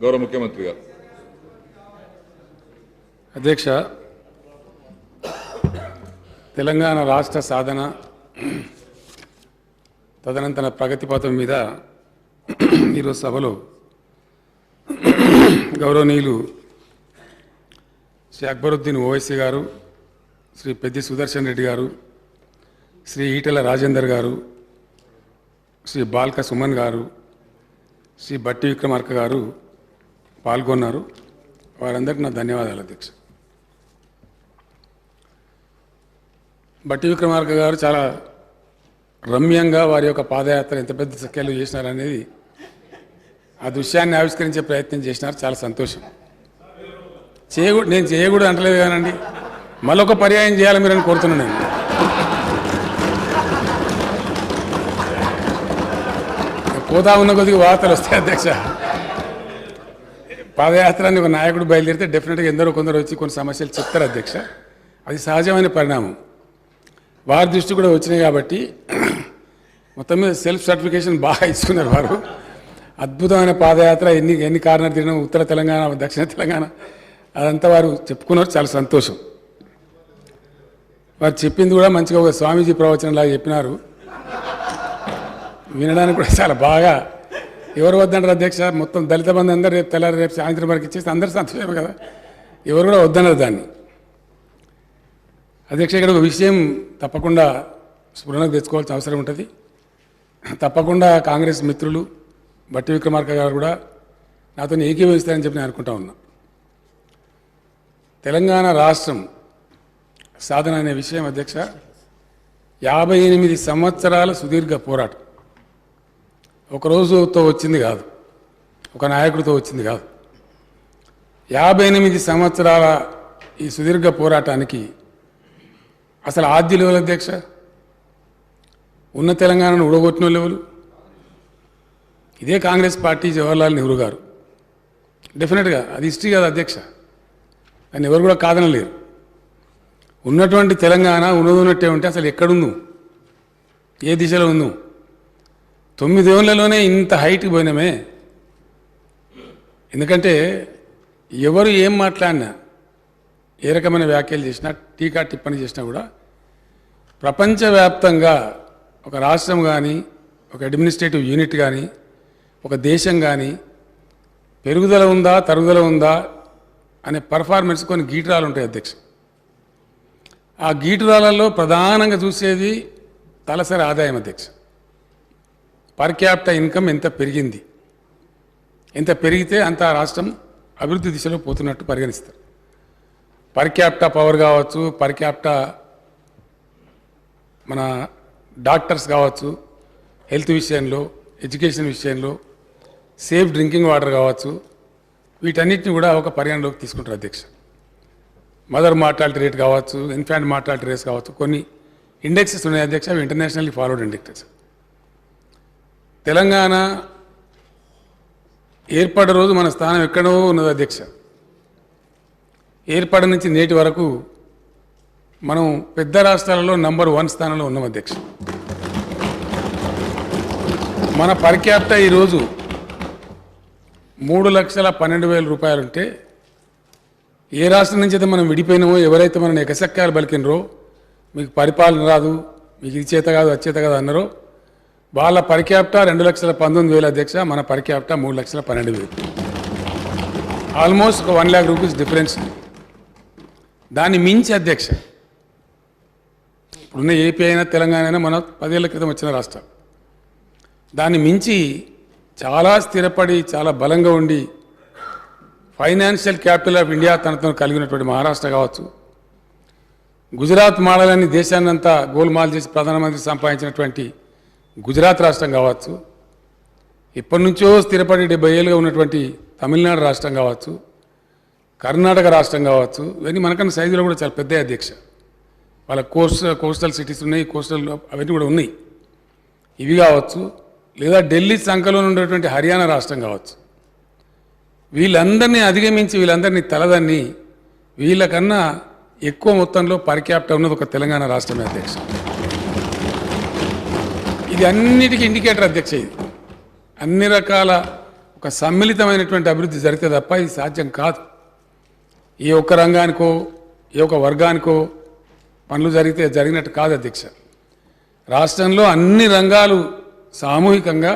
గౌరవ ముఖ్యమంత్రి గారు. అధ్యక్ష, తెలంగాణ రాష్ట్ర సాధన తదనంతర ప్రగతి పథం మీద ఈరోజు సభలో గౌరవనీయులు శ్రీ అక్బరుద్దీన్ ఓవైసీ గారు, శ్రీ పెద్ది సుదర్శన్ రెడ్డి గారు, శ్రీ ఈటెల రాజేందర్ గారు, శ్రీ బాల్క సుమన్ గారు, శ్రీ బట్టి విక్రమార్క గారు పాల్గొన్నారు. వారందరికీ నా ధన్యవాదాలు అధ్యక్ష. బట్టి విక్రమార్క గారు చాలా రమ్యంగా వారి యొక్క పాదయాత్ర ఎంత పెద్ద స్కేలు చేసినారనేది ఆ దృశ్యాన్ని ఆవిష్కరించే ప్రయత్నం చేసినారు. చాలా సంతోషం. నేను చేయకూడదు అంటలేదు కానండి, మళ్ళొక పర్యాయం చేయాలి మీరని కోరుతున్నాను. నేను పోతా ఉన్న కొద్దిగా వార్తలు వస్తాయి అధ్యక్ష. పాదయాత్రని ఒక నాయకుడు బయలుదేరితే డెఫినెట్గా ఎందరో కొందరు వచ్చి కొన్ని సమస్యలు చెప్తారు అధ్యక్ష. అది సహజమైన పరిణామం. వారి దృష్టి కూడా వచ్చినాయి కాబట్టి మొత్తం మీద సెల్ఫ్ సర్టిఫికేషన్ బాగా ఇచ్చుకున్నారు వారు. అద్భుతమైన పాదయాత్ర, ఎన్ని కారణాలు తిరిగినాం, ఉత్తర తెలంగాణ, దక్షిణ తెలంగాణ, అదంతా వారు చెప్పుకున్నారు. చాలా సంతోషం. వారు చెప్పింది కూడా మంచిగా ఒక స్వామీజీ ప్రవచనంలాగా చెప్పినారు. వినడానికి కూడా చాలా బాగా. ఎవరు వద్దంటారు అధ్యక్ష? మొత్తం దళిత బంధు అందరూ రేపు తెల్లారి రేపు సాయంత్రం వరకు ఇచ్చేస్తే అందరూ సంతోషమే కదా. ఎవరు కూడా వద్దన్నారు దాన్ని. అధ్యక్ష, ఇక్కడ ఒక విషయం తప్పకుండా స్ఫురణకు తెచ్చుకోవాల్సిన అవసరం ఉంటుంది. తప్పకుండా కాంగ్రెస్ మిత్రులు బట్టి విక్రమార్క గారు కూడా నాతో ఏకీభవిస్తారని చెప్పి నేను అనుకుంటా ఉన్నా. తెలంగాణ రాష్ట్రం సాధన అనే విషయం అధ్యక్ష 58 సంవత్సరాల సుదీర్ఘ పోరాటం. ఒక రోజుతో వచ్చింది కాదు, ఒక నాయకుడితో వచ్చింది కాదు. 58 సంవత్సరాల ఈ సుదీర్ఘ పోరాటానికి అసలు ఆద్యులు ఎవరు అధ్యక్ష? ఉన్న తెలంగాణను ఊడగొట్టిన వాళ్ళు ఇదే కాంగ్రెస్ పార్టీ, జవహర్లాల్ నెహ్రూ గారు. డెఫినెట్గా అది హిస్టరీ కదా అధ్యక్ష, అని ఎవరు కూడా కాదనలేరు. ఉన్నటువంటి తెలంగాణ ఉన్నట్టే ఉంటే అసలు ఎక్కడుందు, ఏ దిశలో ఉందు? 9 ఏళ్లలోనే ఇంత హైట్కి పోయినామే. ఎందుకంటే ఎవరు ఏం మాట్లాడినా, ఏ రకమైన వ్యాఖ్యలు చేసినా, టీకా టిప్పణి చేసినా కూడా ప్రపంచవ్యాప్తంగా ఒక రాష్ట్రం కానీ, ఒక అడ్మినిస్ట్రేటివ్ యూనిట్ కానీ, ఒక దేశం కానీ పెరుగుదల ఉందా, తరుగుదల ఉందా అనే పర్ఫార్మెన్స్ కొన్ని గీటురాలు ఉంటాయి అధ్యక్ష. ఆ గీటురాలలో ప్రధానంగా చూసేది తలసరి ఆదాయం అధ్యక్ష. పర్ క్యాపిటల్ ఇన్కమ్ ఎంత పెరిగింది, ఎంత పెరిగితే అంత రాష్ట్రం అభివృద్ధి దిశలో పోతున్నట్టు పరిగణిస్తారు. పర్ క్యాపిటల్ పవర్ కావచ్చు, పర్ క్యాపిటల్ మన డాక్టర్స్ కావచ్చు, హెల్త్ విషయంలో, ఎడ్యుకేషన్ విషయంలో, సేఫ్ డ్రింకింగ్ వాటర్ కావచ్చు, వీటన్నిటిని కూడా ఒక పరిగణలోకి తీసుకుంటారు అధ్యక్ష. మదర్ మార్టాలిటీ రేట్ కావచ్చు, ఇన్ఫాంట్ మార్టాలిటీ రేట్స్ కావచ్చు, కొన్ని ఇండెక్సెస్ ఉన్నాయి అధ్యక్ష. అవి ఇంటర్నేషనల్లీ ఫాలోడ్ ఇండెక్సెస్. తెలంగాణ ఏర్పడే రోజు మన స్థానం ఎక్కడో ఉన్నది అధ్యక్ష. ఏర్పడి నుంచి నేటి వరకు మనం పెద్ద రాష్ట్రాలలో నంబర్ 1 స్థానంలో ఉన్నాం అధ్యక్ష. మన పర్ క్యాపిటల్ ఈరోజు 3,12,000 రూపాయలు ఉంటే, ఏ రాష్ట్రం నుంచి అయితే మనం విడిపోయినామో, ఎవరైతే మనం ఎకసక్కాలు పలికినరో, మీకు పరిపాలన రాదు, మీకు ఇది చేత కాదు, అది చేత కాదు అన్నారో, వాళ్ళ పర్ క్యాపిటల్ 2,19,000 అధ్యక్ష. మన పర్ క్యాపిటల్ 3,12,000. ఆల్మోస్ట్ ఒక 1 lakh రూపీస్ డిఫరెన్స్. దాన్ని మించి అధ్యక్ష ఇప్పుడున్న ఏపీ అయినా తెలంగాణ అయినా మన 10 ఏళ్ల క్రితం వచ్చిన రాష్ట్రం. దాన్ని మించి చాలా స్థిరపడి, చాలా బలంగా ఉండి, ఫైనాన్షియల్ క్యాపిటల్ ఆఫ్ ఇండియా తనతో కలిగినటువంటి మహారాష్ట్ర కావచ్చు, గుజరాత్ మోడల్ అని దేశాన్నంతా గోల్మాల్ చేసి ప్రధానమంత్రి సంపాదించినటువంటి గుజరాత్ రాష్ట్రం కావచ్చు, ఇప్పటి నుంచో స్థిరపడి 70 ఏళ్ళుగా ఉన్నటువంటి తమిళనాడు రాష్ట్రం కావచ్చు, కర్ణాటక రాష్ట్రం కావచ్చు, ఇవన్నీ మనకన్నా సైజులో కూడా చాలా పెద్ద అధ్యక్ష. వాళ్ళ కోస్టల్ సిటీస్ ఉన్నాయి, కోస్టల్ అవన్నీ కూడా ఉన్నాయి. ఇవి కావచ్చు, లేదా ఢిల్లీ సంఖలో ఉండేటువంటి హర్యానా రాష్ట్రం కావచ్చు. వీళ్ళందరినీ అధిగమించి, వీళ్ళందరినీ తలదన్ని, వీళ్ళకన్నా ఎక్కువ మొత్తంలో పర్ క్యాపిటల్ ఉన్నది ఒక తెలంగాణ రాష్ట్రమే అధ్యక్ష. ఇది అన్నిటికీ ఇండికేటర్ అధ్యక్ష. ఇది అన్ని రకాల ఒక సమ్మిళితమైనటువంటి అభివృద్ధి జరిగితే తప్ప ఇది సాధ్యం కాదు. ఏ ఒక్క రంగానికో ఏ ఒక్క వర్గానికో పనులు జరిగితే జరిగినట్టు కాదు అధ్యక్ష. రాష్ట్రంలో అన్ని రంగాలు సామూహికంగా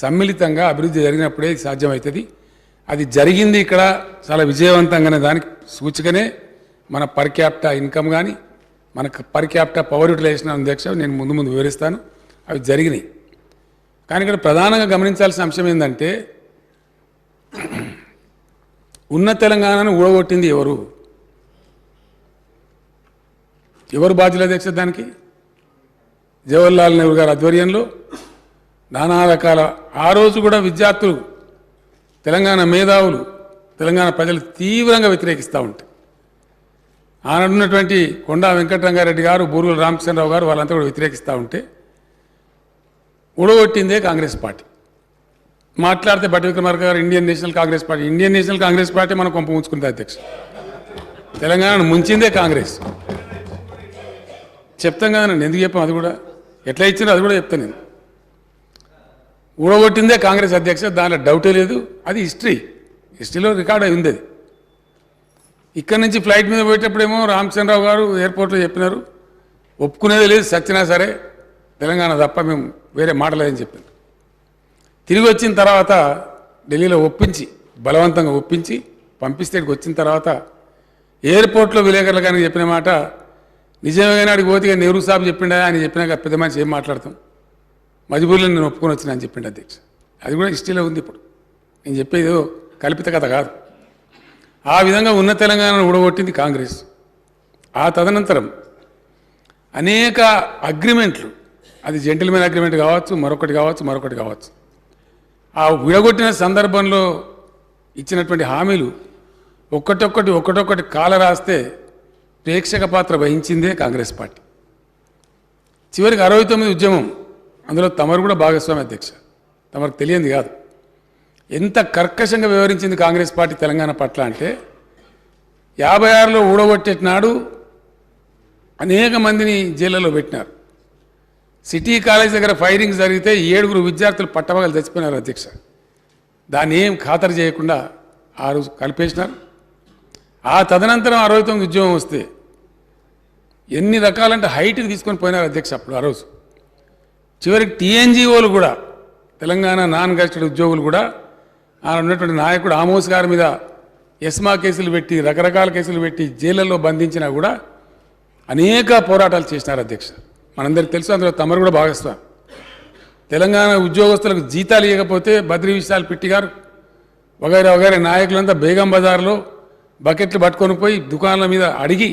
సమ్మిళితంగా అభివృద్ధి జరిగినప్పుడే ఇది సాధ్యమవుతుంది. అది జరిగింది ఇక్కడ చాలా విజయవంతంగానే. దానికి సూచికనే మన పర్ క్యాపిటా ఇన్కమ్ కానీ మనకు పర్ క్యాపిటా పవర్ యూటిలైజేషన్ అధ్యక్ష నేను ముందు ముందు వివరిస్తాను. అవి జరిగినాయి. కానీ ఇక్కడ ప్రధానంగా గమనించాల్సిన అంశం ఏంటంటే ఉన్న తెలంగాణను ఊడగొట్టింది ఎవరు? ఎవరు బాధ్యులు అధ్యక్ష దానికి? జవహర్లాల్ నెహ్రూ గారి ఆధ్వర్యంలో నానా రకాల ఆ రోజు కూడా విద్యార్థులు, తెలంగాణ మేధావులు, తెలంగాణ ప్రజలు తీవ్రంగా వ్యతిరేకిస్తూ ఉంటారు. ఆనాడున్నటువంటి కొండా వెంకటరంగారెడ్డి గారు, బూరుగుల రామచంద్రరావు గారు వాళ్ళంతా కూడా వ్యతిరేకిస్తూ ఉంటే ఊడగొట్టిందే కాంగ్రెస్ పార్టీ. మాట్లాడితే బట్టి విక్రమార్క గారు ఇండియన్ నేషనల్ కాంగ్రెస్ పార్టీ మనం కొంప ఉంచుకుంటే అధ్యక్ష. తెలంగాణను ముంచిందే కాంగ్రెస్. చెప్తాం కదా నన్ను, ఎందుకు చెప్పాం? అది కూడా ఎట్లా ఇచ్చిందో అది కూడా చెప్తాను నేను. ఊడగొట్టిందే కాంగ్రెస్ అధ్యక్ష, దాంట్లో డౌటే లేదు. అది హిస్టరీలో రికార్డ్ అయి ఉంది. అది ఇక్కడి నుంచి ఫ్లైట్ మీద పోయేటప్పుడేమో రామచంద్రరావు గారు ఎయిర్పోర్ట్లో చెప్పినారు, ఒప్పుకునేది లేదు, సచ్చినా సరే తెలంగాణ తప్ప మేము వేరే మాటలేదని చెప్పారు. తిరిగి వచ్చిన తర్వాత ఢిల్లీలో ఒప్పించి, బలవంతంగా ఒప్పించి పంపిస్తే ఇక్కడికి వచ్చిన తర్వాత ఎయిర్పోర్ట్లో విలేకరులు కానీ చెప్పిన మాట నిజంగానే అడిగి పోతే నెహ్రూ సాబ్ చెప్పిండా అని చెప్పినాక పెద్ద మనిషి ఏం మాట్లాడతాం, మజ్బూర్లో నేను ఒప్పుకొని వచ్చినా అని చెప్పిండు అధ్యక్ష. అది కూడా హిస్టరీలో ఉంది. ఇప్పుడు నేను చెప్పేది కల్పిత కథ కాదు. ఆ విధంగా ఉన్న తెలంగాణను ఊడగొట్టింది కాంగ్రెస్. ఆ తదనంతరం అనేక అగ్రిమెంట్లు, అది జెంటిల్మెన్ అగ్రిమెంట్ కావచ్చు, మరొకటి కావచ్చు, ఆ విడగొట్టిన సందర్భంలో ఇచ్చినటువంటి హామీలు ఒక్కటొక్కటి కాల రాస్తే ప్రేక్షక పాత్ర వహించిందే కాంగ్రెస్ పార్టీ. చివరికి 69 ఉద్యమం, అందులో తమరు కూడా భాగస్వామి అధ్యక్ష. తమకు తెలియంది కాదు ఎంత కర్కశంగా వ్యవహరించింది కాంగ్రెస్ పార్టీ తెలంగాణ పట్ల అంటే 56లో ఊడగొట్టేటినాడు అనేక మందిని జైళ్ళలో పెట్టినారు. సిటీ కాలేజ్ దగ్గర ఫైరింగ్ జరిగితే 7 విద్యార్థులు పట్టపగలు చచ్చిపోయినారు అధ్యక్ష. దాన్ని ఏం ఖాతరు చేయకుండా ఆ రోజు కలిపేసినారు. ఆ తదనంతరం 69 ఉద్యమం వస్తే ఎన్ని రకాలంటే హైట్కి తీసుకొని పోయినారు అధ్యక్ష అప్పుడు. ఆ రోజు చివరికి టీఎన్జిఓలు కూడా, తెలంగాణ నాన్ గెజిటెడ్ ఉద్యోగులు కూడా, ఆయన ఉన్నటువంటి నాయకుడు ఆమోస్ గారి మీద ఎస్మా కేసులు పెట్టి, రకరకాల కేసులు పెట్టి జైళ్ళల్లో బంధించినా కూడా అనేక పోరాటాలు చేసినారు అధ్యక్ష. మనందరికీ తెలుసు, అందులో తమరు కూడా భాగస్వామి. తెలంగాణ ఉద్యోగస్తులకు జీతాలు ఇవ్వకపోతే బద్రీ విశాల్ పిట్టి గారు వగైరా నాయకులంతా బేగం బజార్లో బకెట్లు పట్టుకొని పోయి దుకాణాల మీద అడిగి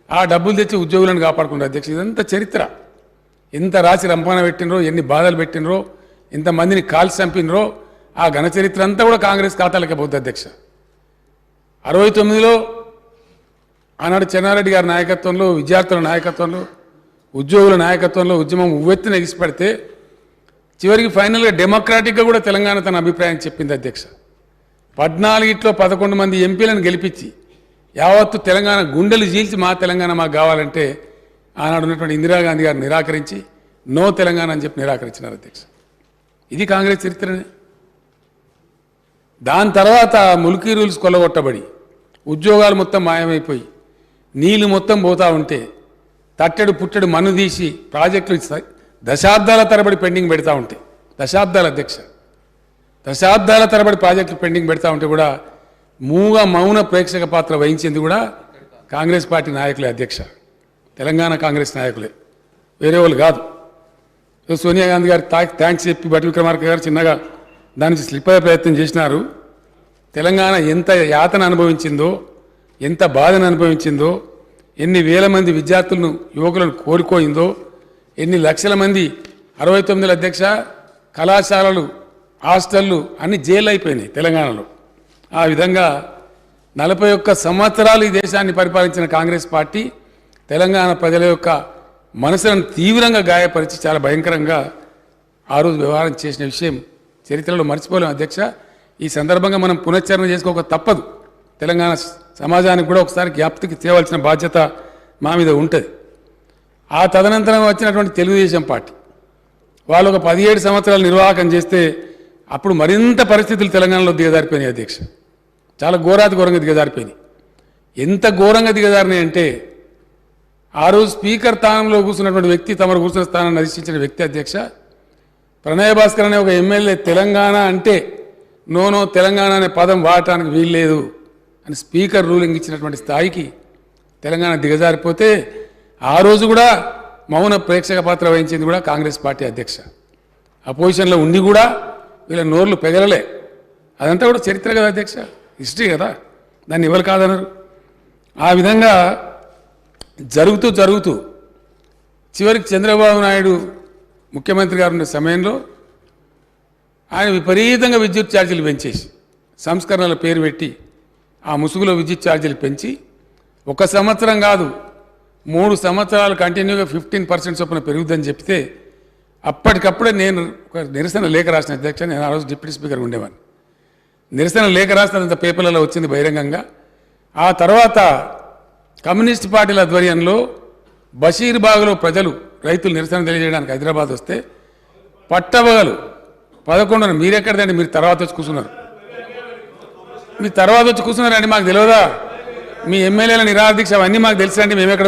ఆ డబ్బులు తెచ్చి ఉద్యోగులను కాపాడుకున్నారు అధ్యక్ష. ఇదంతా చరిత్ర. ఎంత రాసి రంపాన పెట్టినరో, ఎన్ని బాధలు పెట్టినరో, ఎంతమందిని కాల్చి చంపినరో, ఆ ఘన చరిత్ర అంతా కూడా కాంగ్రెస్ ఖాతాలకే పోతుంది అధ్యక్ష. 69లో ఆనాడు చెన్నారెడ్డి గారి నాయకత్వంలో, విద్యార్థుల నాయకత్వంలో, ఉద్యోగుల నాయకత్వంలో ఉద్యమం ఉవ్వెత్తున ఎగిసిపడితే చివరికి ఫైనల్గా డెమోక్రాటిక్గా కూడా తెలంగాణ తన అభిప్రాయం చెప్పింది అధ్యక్ష. 14లో 11 మంది ఎంపీలను గెలిపించి యావత్తు తెలంగాణ గుండెలు చీల్చి మా తెలంగాణ మాకు కావాలంటే ఆనాడు ఉన్నటువంటి ఇందిరాగాంధీ గారు నిరాకరించి నో తెలంగాణ అని చెప్పి నిరాకరించినారు అధ్యక్ష. ఇది కాంగ్రెస్ చరిత్రనే. దాని తర్వాత ముల్కీ రూల్స్ కొల్లగొట్టబడి ఉద్యోగాలు మొత్తం మాయమైపోయి నీళ్లు మొత్తం పోతూ ఉంటే తట్టెడు పుట్టెడు మన్ను తీసి ప్రాజెక్టులు దశాబ్దాల తరబడి పెండింగ్ పెడతా ఉంటాయి. దశాబ్దాల తరబడి ప్రాజెక్టులు పెండింగ్ పెడతా ఉంటే కూడా మౌన ప్రేక్షక పాత్ర వహించింది కూడా కాంగ్రెస్ పార్టీ నాయకులే అధ్యక్ష. తెలంగాణ కాంగ్రెస్ నాయకులే, వేరే వాళ్ళు కాదు. సోనియా గాంధీ గారు థ్యాంక్స్ చెప్పి బట్టి విక్రమార్క గారు చిన్నగా దాని నుంచి స్లిప్ అయ్యే ప్రయత్నం చేసినారు. తెలంగాణ ఎంత యాతన అనుభవించిందో, ఎంత బాధను అనుభవించిందో, ఎన్ని వేల మంది విద్యార్థులను, యువకులను కోల్పోయిందో, ఎన్ని లక్షల మంది 69 అధ్యక్ష కళాశాలలు, హాస్టళ్ళు అన్ని జైలు అయిపోయినాయి తెలంగాణలో. ఆ విధంగా 41 సంవత్సరాలు ఈ దేశాన్ని పరిపాలించిన కాంగ్రెస్ పార్టీ తెలంగాణ ప్రజల యొక్క మనసులను తీవ్రంగా గాయపరిచి చాలా భయంకరంగా ఆ రోజు వ్యవహారం చేసిన విషయం చరిత్రలో మర్చిపోలేం అధ్యక్ష. ఈ సందర్భంగా మనం పునశ్చరణ చేసుకోక తప్పదు. తెలంగాణ సమాజానికి కూడా ఒకసారి జ్ఞాప్తికి చేయవలసిన బాధ్యత మా మీద ఉంటుంది. ఆ తదనంతరం వచ్చినటువంటి తెలుగుదేశం పార్టీ వాళ్ళు ఒక 17 సంవత్సరాలు నిర్వాహకం చేస్తే అప్పుడు మరింత పరిస్థితులు తెలంగాణలో దిగజారిపోయినాయి అధ్యక్ష. చాలా ఘోరంగా దిగజారిపోయినాయి. ఎంత ఘోరంగా దిగజారినాయి అంటే ఆ రోజు స్పీకర్ స్థానంలో కూర్చున్నటువంటి వ్యక్తి, తమరు కూర్చున్న స్థానాన్ని అధిష్ఠించిన వ్యక్తి అధ్యక్ష, ప్రణయ్ భాస్కర్ అనే ఒక ఎమ్మెల్యే తెలంగాణ అంటే నో తెలంగాణ అనే పదం వాడటానికి వీల్లేదు అని స్పీకర్ రూలింగ్ ఇచ్చినటువంటి స్థాయికి తెలంగాణ దిగజారిపోతే ఆ రోజు కూడా మౌన ప్రేక్షక పాత్ర వహించింది కూడా కాంగ్రెస్ పార్టీ అధ్యక్ష. అపోజిషన్లో ఉండి కూడా వీళ్ళ నోర్లు పెగలలే. అదంతా కూడా చరిత్ర కదా అధ్యక్ష, హిస్టరీ కదా, దాన్ని ఎవరు కాదన్నారు. ఆ విధంగా జరుగుతూ చివరికి చంద్రబాబు నాయుడు ముఖ్యమంత్రి గారు ఉన్న సమయంలో ఆయన విపరీతంగా విద్యుత్ ఛార్జీలు పెంచేసి సంస్కరణల పేరు పెట్టి ఆ ముసుగులో విద్యుత్ ఛార్జీలు పెంచి 1 సంవత్సరం కాదు 3 సంవత్సరాలు కంటిన్యూగా 15% చొప్పున పెరుగుద్దని చెప్తే అప్పటికప్పుడే నేను ఒక నిరసన లేఖ రాసిన అధ్యక్ష. నేను ఆ రోజు డిప్యూటీ స్పీకర్ ఉండేవాడిని. నిరసన లేఖ రాసినంత పేపర్లలో వచ్చింది బహిరంగంగా. ఆ తర్వాత కమ్యూనిస్ట్ పార్టీల ఆధ్వర్యంలో బషీర్బాగ్లో ప్రజలు రైతులు నిరసన తెలియజేయడానికి హైదరాబాద్ వస్తే పట్టబగలు 11 మీరెక్కడదండి, మీరు తర్వాత వచ్చి కూర్చున్నారు. మీ తర్వాత వచ్చి కూర్చున్నారండి, మాకు తెలియదా? మీ ఎమ్మెల్యేల నిరాదీక్ష అవన్నీ మాకు తెలుసండి, మేము ఎక్కడ